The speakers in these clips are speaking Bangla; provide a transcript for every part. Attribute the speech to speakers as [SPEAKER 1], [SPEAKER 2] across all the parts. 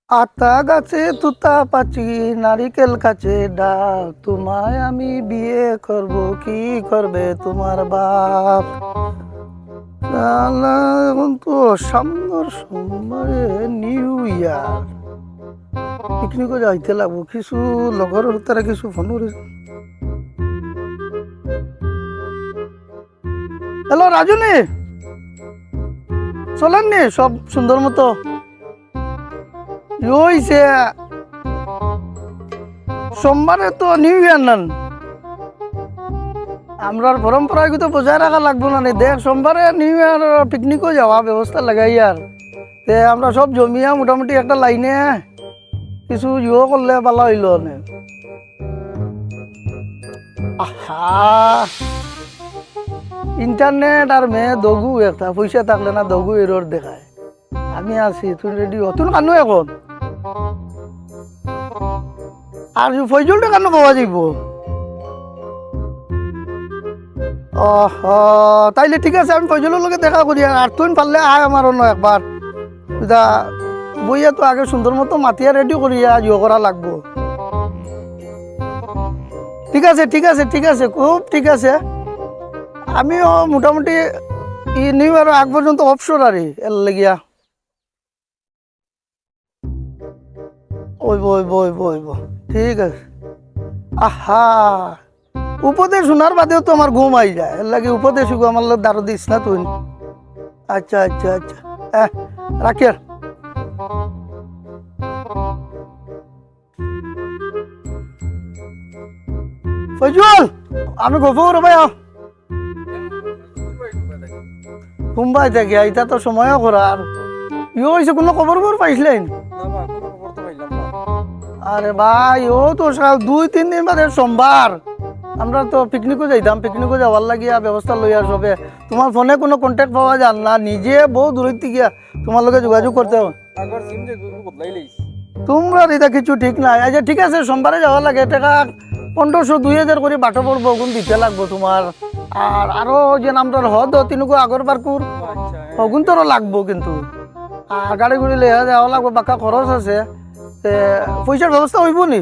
[SPEAKER 1] আতা গাছে তুতা পাচি নারিকেল কাছে ডাল, তোমায় আমি বিয়ে করব, কি করবে তোমার বাপ। শালা, এখন তো সামনের সোমবারে নিউ ইয়ার, পিকনিকও যাইতে লাগবো। কিছু লগর তারা কিছু ফোন করেছে। হ্যালো রাজু নে, চলেন নে সব সুন্দর মতো হইছে। সোমবারে তো নিউ ইয়ার নান, আমরার পরম্পরাগত বজায় রাখা লাগবো না। দেখ সোমবারে নিউ ইয়ার পিকনিকও যাওয়া ব্যবস্থা লাগাই আর তে আমরা সব জমিয়া মোটামুটি একটা লাইনে কিছু ইয়ে করলে ভালো হইল না। আহা, ইন্টারনেট আর মেয়ে দগু একটা, পয়সা থাকলে না দগু এরর দেখায়। আমি আছি, তুই রেডি হ, তুই কানো এখন। আর ফয়জুলটা কেন পাওয়া যাইব? তাইলে ঠিক আছে, আমি ফয়জুলের লগে দেখা করি। আর তুই পারলে আয় আমার অন্য একবার। এটা বইয়া তো আগে সুন্দর মতো মাতিয়া রেডি করিয়া ইয়ে করা লাগবো। ঠিক আছে ঠিক আছে ঠিক আছে, খুব ঠিক আছে। আমিও মোটামুটি নিউ ইয়ার আগ পর্যন্ত অবসর আর এর লেগিয়া ওইব ওইব ওইব ওইব। ঠিক আছে। আহা, উপদেশ শোনার বাদেও তো আমার ঘুম আই যায়, এর লাগে উপদেশ আমার লোক দাঁড়ো দিস না তুই। আচ্ছা আচ্ছা আচ্ছা, হ্যাঁ রাখি আর। ফজল, আমি গফুর ভাই মুম্বাই থেকে, এটা তো সময়ও করার ইয়ে হয়েছে। কোনো খবর পাইছিলেন? আরে ভাই, ও তো 2-3 দিন বাদে সোমবার আমরা তো পিকনিকও যাইতাম, পিকনিকও যাওয়ার লাগিয়া ব্যবস্থা লইয়া সবে। তোমার ফোনে কোনো কন্ট্যাক্ট পাওয়া যান না, নিজে বহু দূরের থেকে তোমার লগে যোগাযোগ করতে হবে। তোমরা এটা কিছু ঠিক নাই। আচ্ছা ঠিক আছে, সোমবারে যাওয়া লাগে। টাকা 1500-2000 করে বাটো পড়বো, ওগুন দিতে লাগবো তোমার। আর আরো যে নামটার হদ তিনকো আগর বারকুর ওগুন তোরও লাগবো কিন্তু। আর গাড়ি গুড়ি লেয়া যাওয়া লাগবো, বাকা খরচ আছে। পয়সার ব্যবস্থা হইব নি?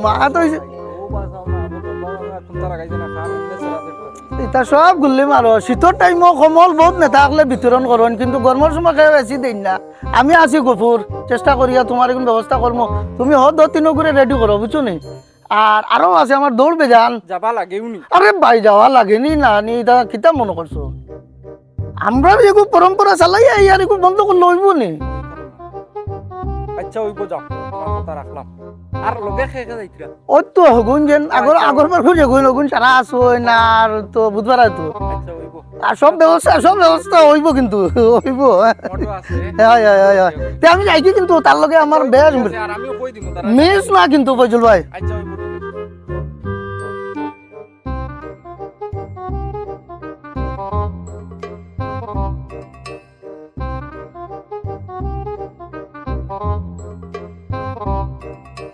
[SPEAKER 1] মা তো এটা সব গুল্লি মারো। শীতের টাইমও কমল বহুত নেতাকলে বিতরণ করেন, কিন্তু গরমের সময় খেয়ে বেশি দিন না। আমি আছি গফুর, চেষ্টা করিয়া তোমার এখন ব্যবস্থা করবো। তুমি হদ 3 করে রেডি করো, বুঝছো নি? আর আরো আছে আমার দৌড়বে যান
[SPEAKER 2] যাবা লাগেও নি।
[SPEAKER 1] আরে ভাই, যাওয়া লাগেনি না, নি এটা কিতা মনে করছো? আমরা এগু পরম্পরা চালাই আর এগু বন্ধ করলে হইব নি?
[SPEAKER 2] আচ্ছা ওইব, যাও, তোমার কথা রাখলাম। আর লগে খেয়ে যাইতিরা
[SPEAKER 1] ওই তো হগুন যেন আগর আগর বার খুঁজে গুন হগুন সারা আসো না। আর তো বুধবার তো
[SPEAKER 2] আচ্ছা ওইব,
[SPEAKER 1] আর সব ব্যবস্থা হইব কিন্তু হইব।
[SPEAKER 2] মোটো আছে।
[SPEAKER 1] হ্যাঁ হ্যাঁ হ্যাঁ হ্যাঁ, তে আমি যাইছি কিন্তু তার লগে আমার বেশ
[SPEAKER 2] আর আমিও কই দিমু তারা।
[SPEAKER 1] মিস না কিন্তু ফজল ভাই।
[SPEAKER 2] আচ্ছা ওইব, ঠিক আছে।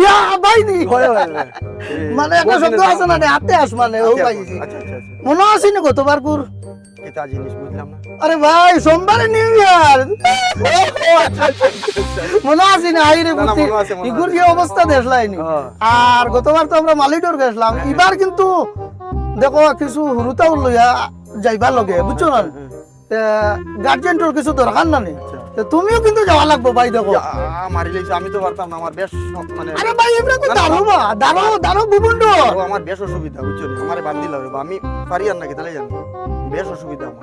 [SPEAKER 1] ইয়া বাইনি মানে একটা শব্দ আছে না, হাতে আস মানে ও পাইছি।
[SPEAKER 3] আচ্ছা আচ্ছা আচ্ছা,
[SPEAKER 1] মনে আছে না গতবার কুর?
[SPEAKER 3] এটা জিনিস বুঝলাম না।
[SPEAKER 1] আরে ভাই, সোমবারে নিউ ইয়ার,
[SPEAKER 3] আচ্ছা আচ্ছা আচ্ছা,
[SPEAKER 1] মনে আছে না? আই রে
[SPEAKER 3] না, না,
[SPEAKER 1] বুঝছি
[SPEAKER 3] মনে আছে, মনে
[SPEAKER 1] ইগুর
[SPEAKER 3] আছে।
[SPEAKER 1] যে অবস্থা দেখলাইনি।
[SPEAKER 3] হ্যাঁ।
[SPEAKER 1] আর গতবার তো আমরা মালিডোর গেছিলাম, এবার কিন্তু দেখো কিছু হুরুতাও লইয়া যাইবা লগে, বুঝছো না? গার্জেন্টর কিছু দরকার না নেই। তে তুমিও কিন্তু যাওয়া লাগবো ভাই, দেখো।
[SPEAKER 3] আমার রিলেশন আমি তো পারতাম না, আমার বেশ মানে
[SPEAKER 1] আরে ভাই, এমনি তো দাঁড়ো বা দাঁড়ো দাঁড়ো বুবুন্ড।
[SPEAKER 3] ও আমার বেশ অসুবিধা, বুঝছো না? আমারে বাদ দিলা রে, আমি পারি আর নাকি তাহলে জানো, বেশ অসুবিধা আমার।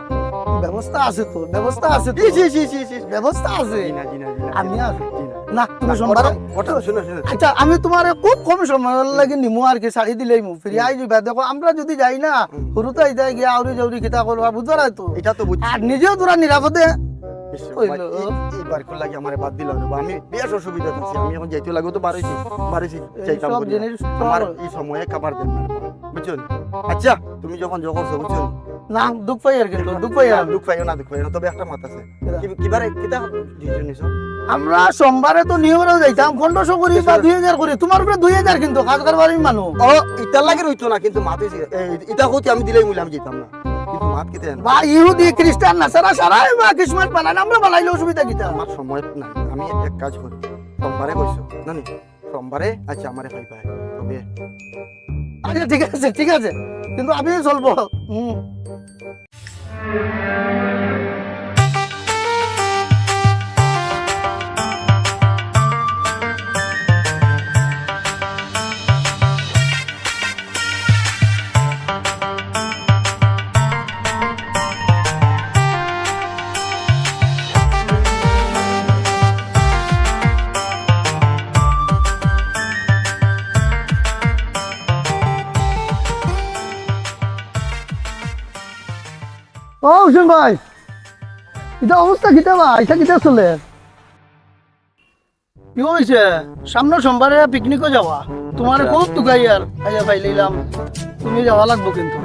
[SPEAKER 1] ব্যবস্থা আছে তো, ব্যবস্থা আছে তো,
[SPEAKER 3] জি জি জি জি,
[SPEAKER 1] ব্যবস্থা আছে।
[SPEAKER 3] জি না জি না জি না,
[SPEAKER 1] আমি আছি
[SPEAKER 3] জি না।
[SPEAKER 1] না, তুমি সোমবারে
[SPEAKER 3] ওটা শুনো শুনো,
[SPEAKER 1] আচ্ছা আমি তোমার খুব কম সময় লাগে নিমু আর কি, ছাড়ি দিলেই মু ফিরে আই যাবা। দেখো আমরা যদি যাই না, হুরুতাই যাই গিয়া আউরি জাউরি কিতা করবা, বুঝবা তো?
[SPEAKER 3] এটা তো বুঝছি।
[SPEAKER 1] আর নিজেও তোরা নিরাপদে
[SPEAKER 3] ভাই, এইবার কোন লাগে আমারে বাদ দিলা রে, আমি বেশ অসুবিধা আছি। আমি এখন যাইতে লাগো তো বাড়িছি চাইতাম
[SPEAKER 1] সব
[SPEAKER 3] করি।
[SPEAKER 1] জিনিস তো
[SPEAKER 3] আমার
[SPEAKER 1] আর-
[SPEAKER 3] এই সময়ে খাবার দেন না, বুঝছো? আচ্ছা তুমি যখন যোগ করছো, বুঝছো?
[SPEAKER 1] না দুঃখ পাই আর কিন্তু দুঃখ পাই আর।
[SPEAKER 3] দুঃখ পাইও না, দুঃখ পাইও না, তবে একটা মাত আছে। কিবারে কিতা ডিসিশন নিছো?
[SPEAKER 1] আমরা সোমবারে তো নিয়মেও যাইতাম 1500 করি বা 2000 করি, তোমার উপরে 2000 কিন্তু কাজ করবার মানুষ।
[SPEAKER 3] ও ইটার লাগে রইতো না, কিন্তু মাত হইছে এটা হতে আমি দিলেই মুইলাম যেতাম না, কিছু মাত কিতে
[SPEAKER 1] বা ইহুদি খ্রিস্টান নাসারা সারাই বা কিসমত বানান আমরা বানাইলে অসুবিধা কিতা
[SPEAKER 3] আমার সময় নাই আমি এক কাজ করি সোমবারে কইছো জানি সোমবারে আচ্ছা আমারে খাই পায় তবে
[SPEAKER 1] আচ্ছা ঠিক আছে কিন্তু আমি চলবো ও হুসেন ভাই এটা অবস্থা কিতা ভাই এটা কিতা চলে কি হয়েছে সামনে সোমবারে পিকনিকও যাওয়া তোমার খুব টুকাই আর আইয়া পাই লইলাম তুমি যাওয়া লাগবো কিন্তু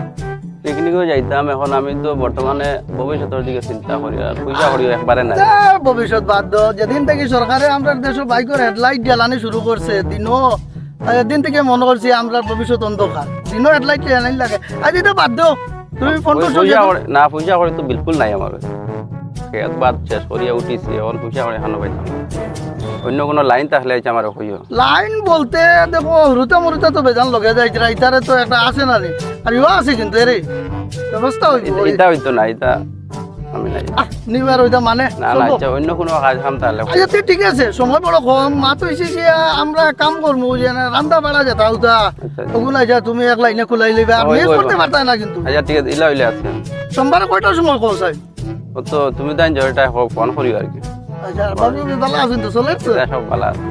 [SPEAKER 4] পিকনিকও যাইতাম এখন আমি তো বর্তমানে ভবিষ্যতের দিকে চিন্তা করি আর পয়সা করি একবারে নাই
[SPEAKER 1] ভবিষ্যৎ বাদ দাও যেদিন থেকে সরকারে আমরা দেশের বাইকের হেডলাইট জ্বালানি শুরু করছে দিনও দিন থেকে মনে করছি আমরা ভবিষ্যৎ অন্ধকার দিনও হেডলাইট জ্বালানি লাগে আজ এটা বাদ দাও তুমি ফোন
[SPEAKER 4] না পয়সা করে তো বিলকুল নাই আমার খেয়াল বাদ শেষ করিয়া উঠিছি এখন পয়সা করে এখনো পাইতাম অন্য কোনো লাইন থাকলে আমার কইও
[SPEAKER 1] লাইন বলতে দেখো হরুতা মরুতা তো বেজান লগে যাইছে রাইতারে তো একটা আছে না রে আর ইও আছে কিন্তু এরে ব্যবস্থা হইব
[SPEAKER 4] এটা হইতো না এটা আমি নাই
[SPEAKER 1] নিবার ওইটা মানে
[SPEAKER 4] না না আচ্ছা অন্য কোনো কাজ কাম তাহলে
[SPEAKER 1] আচ্ছা ঠিক আছে সময় বড় কম মাত হইছে যে আমরা কাম করবো যে রান্দা বাড়া যেটা ওটা ওগুলা যা তুমি এক লাইনে খুলাই লইবা আমি করতে পারতাই না কিন্তু
[SPEAKER 4] আচ্ছা ঠিক আছে ইলা হইলে আছে
[SPEAKER 1] সোমবার কয়টার সময় পৌঁছাই
[SPEAKER 4] ও তো তুমি তো জয়টা ফোন করিও আর কি
[SPEAKER 1] আচ্ছা বাবু ভালো আছেন তো চলে তো
[SPEAKER 4] সব ভালো আছে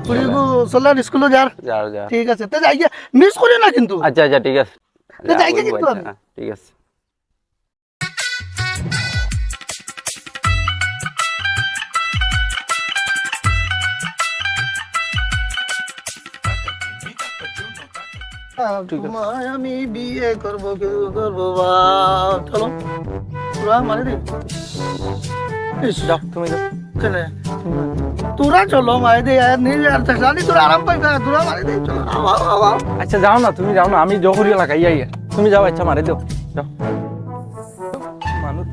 [SPEAKER 1] পুরিগু চলে স্কুলে যার
[SPEAKER 4] যাও যা
[SPEAKER 1] ঠিক আছে তে যাই মিস করি না কিন্তু
[SPEAKER 4] আচ্ছা আচ্ছা ঠিক আছে
[SPEAKER 1] তে যাই কিন্তু আমি
[SPEAKER 4] ঠিক আছে
[SPEAKER 1] তোমায় আমি বিয়ে করবো কেউ করবো বা চলো তোরা মানে রে
[SPEAKER 2] যাও তুমি যাও
[SPEAKER 1] চলে তোরা চলো মায়ে দে আর নীল আর জানি তোরা আরাম পাই তোরা মারে দে চলো আওয়া
[SPEAKER 2] আচ্ছা যাও না তুমি যাও না আমি জহরি লাগাই আইয়া তুমি যাও আচ্ছা মারে দাও যাও মানুষ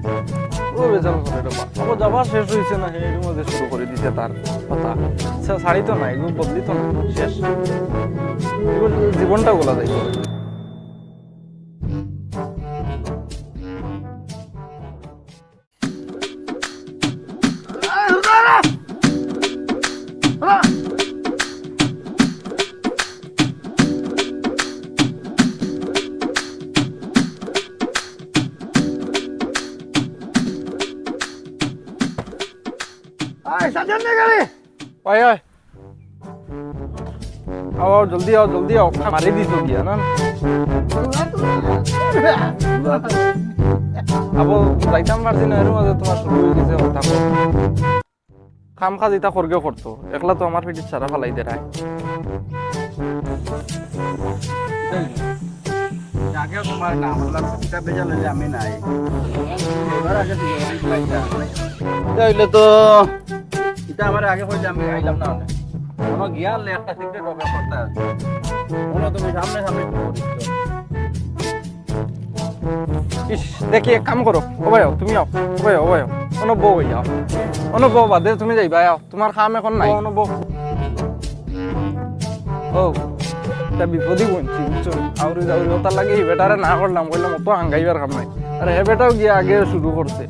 [SPEAKER 2] ও বেজাল করে রে বাবা ও যাবার শেষ হইছে না এর মধ্যে শুরু করে দিতে তার কথা আচ্ছা শাড়ি তো নাই এগুলো বদলি তো না শেষ জীবনটা গোলা যাই
[SPEAKER 1] সাজান গাড়ি
[SPEAKER 2] ওই ওই आओ जल्दी आओ मारे दी तो गया ना अब যাইতাম পারছি না এর মধ্যে তোমার শুরু হয়ে গেছে কথা কাম কাজ এটা করগে করতো একলা তো আমার পিঠে ছাড়া ফালাই দে রায়
[SPEAKER 4] আগে তোমার নাম বললাম কিতাব বেজাল হইলে আমি নাই এবার আগে থেকে তাইলে তো এটা আমার আগে কইলে আমি আইলাম না কোনো গিয়ার লে একটা সিক্রেট হবে করতে কোনো তুমি সামনে
[SPEAKER 2] ইস দেখি এক কাম করো ও ভাই তুমি আও ও ভাই অনুভব হই যাও অনুভব বাদে তুমি যাইবা আও তোমার কাম এখন নাই অনুভব ও তা বিপদি বলছি বুঝছো আউরি ওটার লাগে এই বেটারে না করলাম কইলাম অত হাঙ্গাইবার কাম নাই আরে হে বেটাও গিয়ে আগে শুরু করছে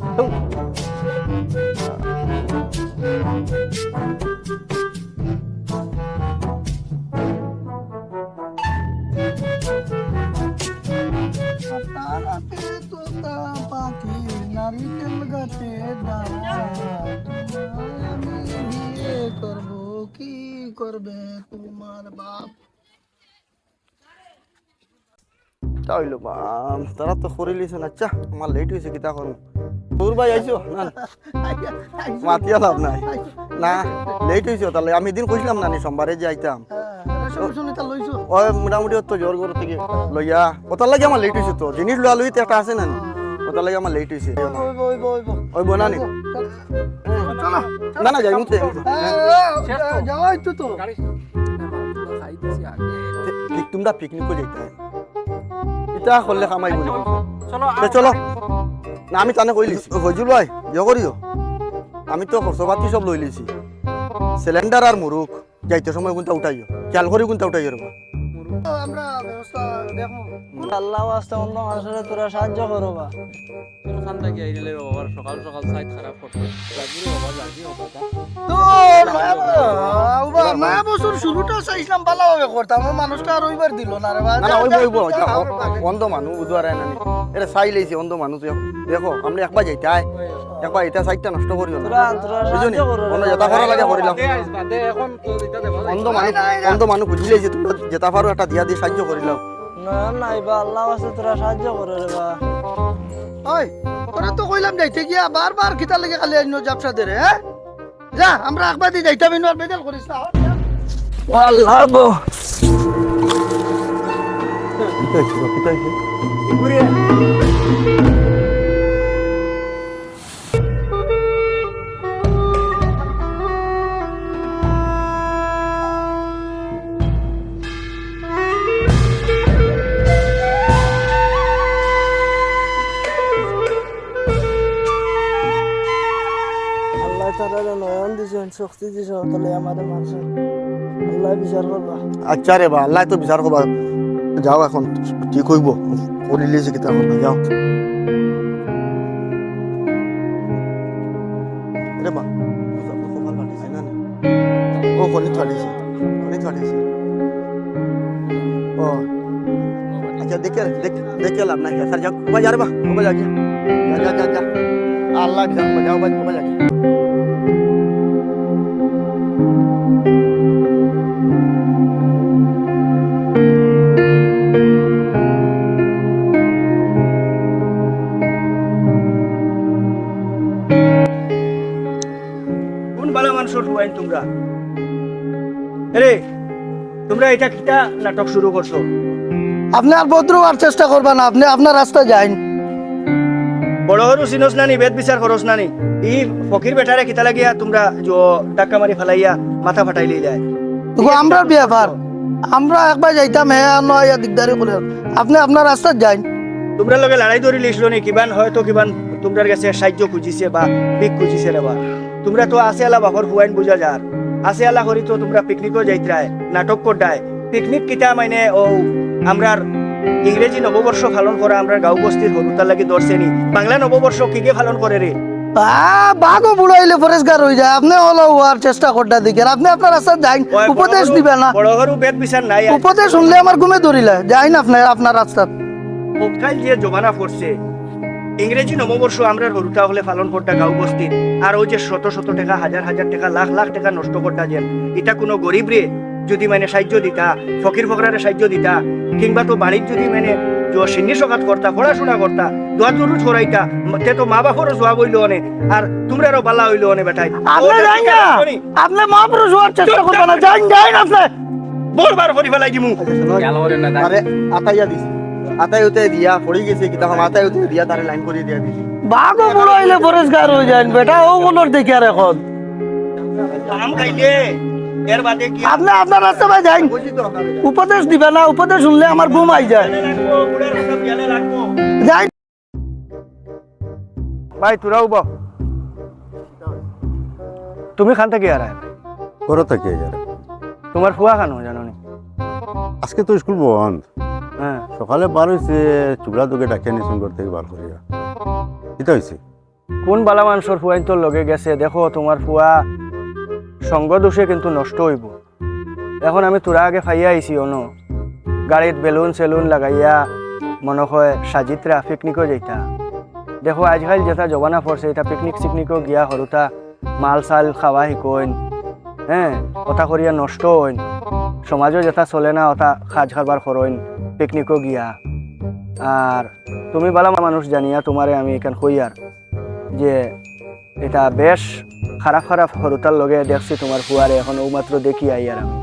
[SPEAKER 1] পাখি নারিকেল গাছে আমি বিয়ে করবো কি করবে তোমার বাপ
[SPEAKER 3] তাইলো বাম তারা তো করে লিছেন আচ্ছা আমার লেট হয়েছে কিতা করবো তোর ভাই আইছো না মাতিয়া লাভ নাই না লেট হয়েছে তাহলে আমি দিন কইছিলাম না সোমবারে যে আইতাম ওই মোটামুটি তো জোর করে থেকে লইয়া ওটার লাগে আমার লেট হয়েছে তো জিনিস লইয়া লইতে একটা আছে না ওটার লাগে আমার লেট হয়েছে ওই বোনানি না না যাই মুতে
[SPEAKER 1] যাওয়াই তো
[SPEAKER 3] তোমরা পিকনিকও যাইতে এটা করলে কামাই বলি
[SPEAKER 2] চলো
[SPEAKER 3] তে চলো না আমি তানে কই লিছি ফজল ভাই ইয়ে করিও আমি তো খরচপাতি সব লই লিছি সিলিন্ডার আর মুরুখ যাইতে সময় কোনটা উঠাইও খেয়াল করি কোনটা উঠাইও রে
[SPEAKER 1] আমরা ব্যবস্থা দেখো
[SPEAKER 5] আল্লাহ আস্তে অন্য মানুষের তোরা সাহায্য করো বা
[SPEAKER 2] ওখান থেকে আইলে বাবা সকাল সকাল সাইড খারাপ করতে লাগি বাবা লাগি বাবা
[SPEAKER 1] তো নয়া বছর শুরুটা চাইছিলাম ভালোভাবে করতাম ওই মানুষটা আর ওইবার দিল না রে ভাই
[SPEAKER 3] না না ওইব অন্ধ মানুষ বুধবার না এটা চাই লইছে অন্ধ মানুষ দেখো আমরা একবার যাইতাই একবার এটা সাইডটা নষ্ট করিও না
[SPEAKER 5] তোরা
[SPEAKER 3] বুঝুনি
[SPEAKER 5] সাহায্য করো
[SPEAKER 3] অন্য যেটা করা লাগে করিলাম
[SPEAKER 2] বাদে এখন তো এটা দেবা
[SPEAKER 3] অন্ধ মানুষ বুঝি লইছে তোমরা যেটা পারো একটা দিয়া দিয়ে সাহায্য করিলাম
[SPEAKER 5] না নাই বা আল্লাহ আস্তে তোরা সাহায্য করো রে বা
[SPEAKER 1] ওই তোরা তো কইলাম যাইতে গিয়া বারবার খিতা লেগে খালি আইনো জাপসা দে রে হ্যাঁ যা আমরা একবার দিয়ে যাইতাম ইনো আর বেজাল করিস না
[SPEAKER 5] আল্লাহ গো আল্লাহ তাআলা নয়ন দিছেন শক্তি দিছেন তাহলে আমাদের মানুষ আল্লাহ বিচার করবা
[SPEAKER 3] আচ্ছা রে বা আল্লাহ তো বিচার করবা যাও এখন ঠিক হইব করি লিয়েছে কিতা এখন যাও রে বা কপাল ফাটিছে না ও কনি ফাটিছে ও আচ্ছা দেখে লাভ নাই স্যার যাও বাজার বা বাজার যা আল্লাহ বিচার করবা যাও বাজার
[SPEAKER 6] কোন বালা মানুষের হুয়াইন তোমরা রে তোমরা এটা কিটা নাটক শুরু করছো
[SPEAKER 1] আপনি আর ভদ্র হওয়ার চেষ্টা করবা না আপনি আপনার রাস্তা যাইন
[SPEAKER 6] বড় হরু চিনস নানি বেদ বিচার করস নানি ই ফকির বেটারে কিতা লাগিয়া তোমরা জো ডাক্কা মারি ফেলাইয়া মাথা ফাটাই লই যায়
[SPEAKER 1] দেখো আমরা ব্যাপার আমরা একবার যাইতাম হ্যাঁ নয় দিকদারি করে আপনি আপনার রাস্তা যাইন
[SPEAKER 6] তোমরা লগে লড়াই ধরি লিখলো নি কিবান হয়তো কিবান তোমরার কাছে সাহায্য খুঁজিছে বা বিক খুঁজিছে রে বা তোমরা তো আসে আলা বাপর হুয়াইন বুঝা যার আসে আলা করি তো তোমরা পিকনিকও যাইত্রায় নাটক করডায় পিকনিক কিতা মানে ও আমরার ইংরেজি নববর্ষ পালন করা আমরা গাঁও বস্তির হরুতার লাগি দর্শেনি বাংলা নববর্ষ কি কে পালন করে রে
[SPEAKER 1] বাঘও বুড়াইলে পরিষ্কার হয়ে যায় আপনি হলো হওয়ার চেষ্টা করতে দিকেন আপনি আপনার রাস্তা যাইন উপদেশ দিবেন না
[SPEAKER 6] বড় হরু বেদ বিচার নাই
[SPEAKER 1] উপদেশ শুনলে আমার ঘুমে ধরিলে যাইন আপনি আপনার রাস্তা
[SPEAKER 6] পক্ষাইল যে জমানা পড়ছে ইংরেজি নববর্ষ আমরা হরুতা হলে পালন করতা গাঁও বস্তির আর ওই যে শত শত টাকা হাজার হাজার টাকা লাখ লাখ টাকা নষ্ট করতা যেন এটা কোনো গরিব রে যদি মানে সাহায্য দিতা ফকির ফকরারে সাহায্য দিতা কিংবা তো বাড়ির যদি মানে সিন্নি সকাত করতা পড়াশোনা করতা দোয়া দরুদ ছড়াইতা তে তো মা বাপরও জবাব হইলো অনে আর তোমরারও বালা হইলো অনে বেটাই
[SPEAKER 1] আপনি যাইন না আপনি মহাপুরুষ হওয়ার চেষ্টা করবেন না যাইন আপনি
[SPEAKER 6] বরবার করি ফেলাই দিমু
[SPEAKER 3] আরে আতাইয়া দিছি আতাই উতে দিয়া পড়ি গেছে কিতা হম আতাই উতে দিয়া তারে লাইন করে দিয়া দিছি
[SPEAKER 1] বাঘও বুড়াইলে পরিষ্কার হয়ে যায় বেটা ও গুলোর দেখি আর এখন
[SPEAKER 6] আম খাইলে এর বাদে কি
[SPEAKER 1] আপনি আপনার রাস্তা ভাই যাইন
[SPEAKER 3] বুঝি তো আপনারে
[SPEAKER 1] উপদেশ দিবে না উপদেশ শুনলে আমার ঘুম আই যায়
[SPEAKER 6] বুড়ার কথা খেয়ালে রাখবো
[SPEAKER 1] যাইন
[SPEAKER 6] ভাই তোরাও বহ তুমি খান থেকে আর
[SPEAKER 7] করো থেকে যারা
[SPEAKER 6] তোমার ফুয়া খানো জানো নি
[SPEAKER 7] আজকে তো স্কুল বন্ধ
[SPEAKER 6] হ্যাঁ
[SPEAKER 7] সকালে বার হয়েছে চুগলা তোকে ডাকিয়ে নিয়েছেন ঘর থেকে বার করিয়া এটা হয়েছে
[SPEAKER 6] কোন বালা মানুষের ফুয়াইন তোর লগে গেছে দেখো তোমার ফুয়া সঙ্গ দোষে কিন্তু নষ্ট হইব এখন আমি তোরা আগে ফাইয়া আইছি অন গাড়িত বেলুন সেলুন লাগাইয়া মনে হয় সাজিত্রা পিকনিকও যাইতা দেখো আজকাল যেটা জবানা পড়ছে এটা পিকনিক সিকনিকও গিয়া হরুতা মাল সাল খাওয়া শিকইন হ্যাঁ কথা করিয়া নষ্ট হইন সমাজও যেটা চলে না ওটা খাজ খাবার করইন পিকনিকও গিয়া আর তুমি বালা মানুষ জানিয়া তোমারে আমি এখান কইয়ার যে এটা বেশ খারাপ খারাপ হরুতার লগে দেখছি তোমার ফুয়ারে এখন ও মাত্র দেখি আইয়ার আমি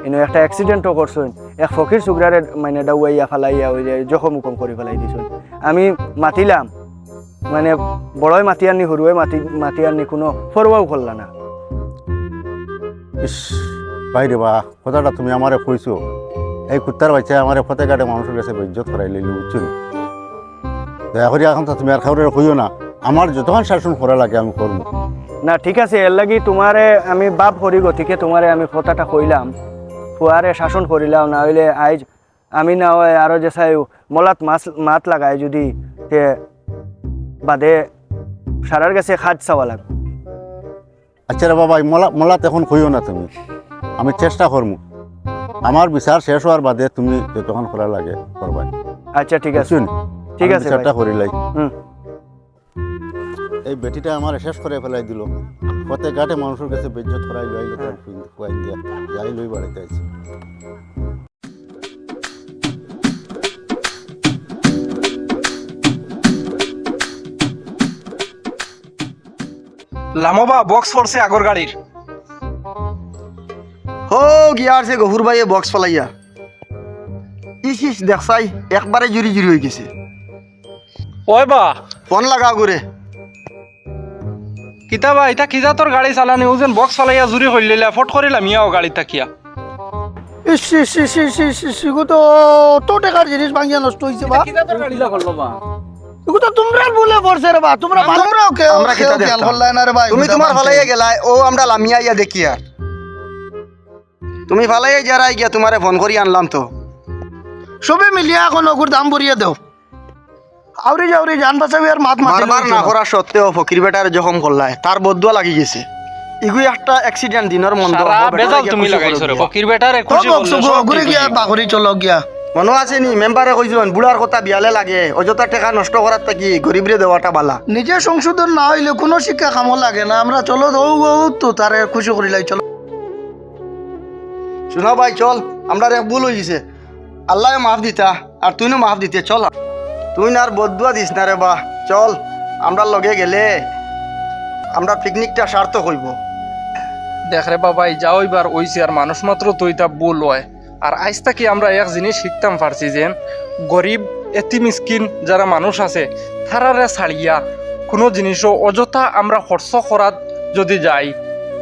[SPEAKER 6] এনে একটা অ্যাক্সিডেন্টও করছুন এক ফকির সুগরারে মানে ডাউয়াইয়া ফালাইয়া ওই যে জখম উকম করে ফেলাই দিছুন আমি মাতিলাম মানে বড়ই মাতিয়ার নি হরুয়ে মাতিয়ার নি কোনো ফরওয়াও করলা না
[SPEAKER 7] ইস বাইরে বা কথাটা তুমি আমারে কইছো এই কুত্তার বাচ্চা আমারে ফতে কাটে মানুষের কাছে ইজ্জত করাই লইলি বুঝছো দয়া করে এখন তো তুমি আর খাওয়ারে কইও না, আমার যতক্ষণ শাসন করা লাগে আমি করবো।
[SPEAKER 6] না ঠিক আছে, এর লাগি তোমারে আমি বাপ করি গতিকে তোমারে আমি কথাটা কইলাম, ফুয়ারে শাসন করিলাম, না হইলে আইজ আমি না হয় আরো যে চাই মলাত মাত লাগাই যদি তে বাদে সারার কাছে খাদ চাওয়া লাগবে।
[SPEAKER 7] আচ্ছা রে বাবা, মলাত এখন কইও না তুমি, আমি চেষ্টা করবো। আমার বিচার শেষ হওয়ার বাদে তুমি যতক্ষণ করা লাগে করবা।
[SPEAKER 6] আচ্ছা ঠিক আছে,
[SPEAKER 7] বুঝছেন?
[SPEAKER 6] ঠিক
[SPEAKER 7] আমি
[SPEAKER 6] আছে
[SPEAKER 7] বিচারটা
[SPEAKER 6] ভাই।
[SPEAKER 7] করিলাই।
[SPEAKER 6] হুম।
[SPEAKER 7] এই বেটিটা আমার শেষ করে ফেলাই দিল, পথে ঘাটে মানুষের কাছে বেজ্জত করাই লইল, খুয়াই দিয়া যাই লই বাড়িতে আইছি।
[SPEAKER 2] লামবা বক্স পড়ছে আগর গাড়ির।
[SPEAKER 3] হো গিয়া আছে গফুর ভাইয়ে বক্স ফলাইয়া, ইস ইস দেখছাই একবারে জুরি জুরি হয়ে গেছে।
[SPEAKER 2] ওই বা
[SPEAKER 3] ফোন লাগা করে
[SPEAKER 2] কিতাবা এটা কিজা তোর গাড়ি চালানি ওজন বক্স চালাইয়া জুরি হইলিলা ফট করিলাম ইয়াও গাড়ি তাকিয়া।
[SPEAKER 1] ইস ইস ইস ইস ইস ইস, এগো তো অত টাকার জিনিস ভাঙিয়া নষ্ট হয়েছে বা।
[SPEAKER 2] কিজা তোর গাড়িলা করলো বা?
[SPEAKER 1] এগো তো তোমরা বলে পড়ছে রে বা, তোমরা তোমরাও কেউ
[SPEAKER 3] আমরা
[SPEAKER 1] কেউ
[SPEAKER 3] কিতা
[SPEAKER 1] খেয়াল
[SPEAKER 3] দেখতাম?
[SPEAKER 1] করলাই না রে ভাই।
[SPEAKER 3] তুমি তোমার ফালাইয়া গেলাই, ও আমরা লামিয়া ইয়া দেখি আর তুমি ফালাইয়া যারাই গিয়া তোমারে ফোন করি আনলাম তো।
[SPEAKER 1] সবে মিলিয়া এখন ওগুর দাম ভরিয়ে দাও। আউরি যাওরি জান বাঁচাবি আর মাত মাতি
[SPEAKER 3] বারবার না করা সত্ত্বেও ফকির বেটার জখম করলাই, তার বদুয়া লাগি গেছে। ইগুই একটা অ্যাক্সিডেন্ট দিনের মন্দ
[SPEAKER 2] সারা বেজাল তুমি লাগাইছো রে ফকির বেটারে খুশি করলে সব
[SPEAKER 1] ঘুরে
[SPEAKER 2] ঠিক
[SPEAKER 1] গিয়া
[SPEAKER 2] হয়ে যাবে।
[SPEAKER 1] বাঘরি চলো গিয়া।
[SPEAKER 3] মনে আছে নি মেম্বারে কইছেন বুড়ার কথা বিয়ালে লাগে, অযথা টাকা নষ্ট করার থাকি গরিবরে দেওয়াটা বালা।
[SPEAKER 1] নিজে সংশোধন না হইলে কোনো শিক্ষা কামও লাগে না। আমরা চলো তো তারে খুশি করিলাই চলো।
[SPEAKER 3] শোনো ভাই চল, আমরা এক ভুল হয়ে গেছে, আল্লাহ মাফ দিতা আর তুই না মাফ দিতে চল। তুই না আর বদুয়া দিস না রে বা, চল আমরা লগে গেলে আমরা পিকনিকটা সার্থক হইব।
[SPEAKER 2] দেখ রে বাবাই যাও এবার ওইছে আর মানুষ মাত্র তৈতা বল হয়। আর আজ তাকি আমরা এক জিনিস শিখতাম পারছি যে গরিব এতি মিসকিন যারা মানুষ আছে তারারে ছাড়িয়া কোনো জিনিসও অযথা আমরা খরচ করাত যদি যাই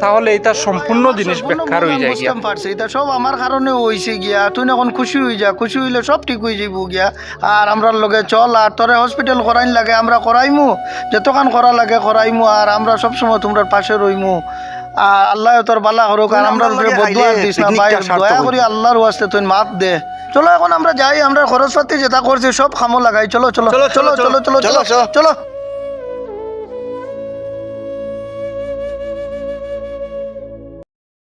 [SPEAKER 2] তাহলে এটা সম্পূর্ণ জিনিস বেকার হয়ে যায় গিয়া।
[SPEAKER 1] বুঝতাম পারছি এটা সব আমার কারণে হইছে গিয়া। তুই এখন খুশি হয়ে যা, খুশি হইলে সব ঠিক হয়ে যাইব গিয়া। আর আমরা লগে চল, আর তোরে হসপিটাল করাইন লাগে আমরা করাইমু, যতক্ষণ করা লাগে করাইমু। আর আমরা সবসময় তোমরা পাশে রইমু। আর আল্লাহ তোর বালা করুক। আর আমরা বদুয়া দিস না ভাই, দয়া করি আল্লাহর ওয়াস্তে তুই মাপ দে। চলো এখন আমরা যাই, আমরা খরচ পাতি যেটা করছি সব খামো লাগাই। চলো চলো চলো চলো চলো চলো চলো চলো।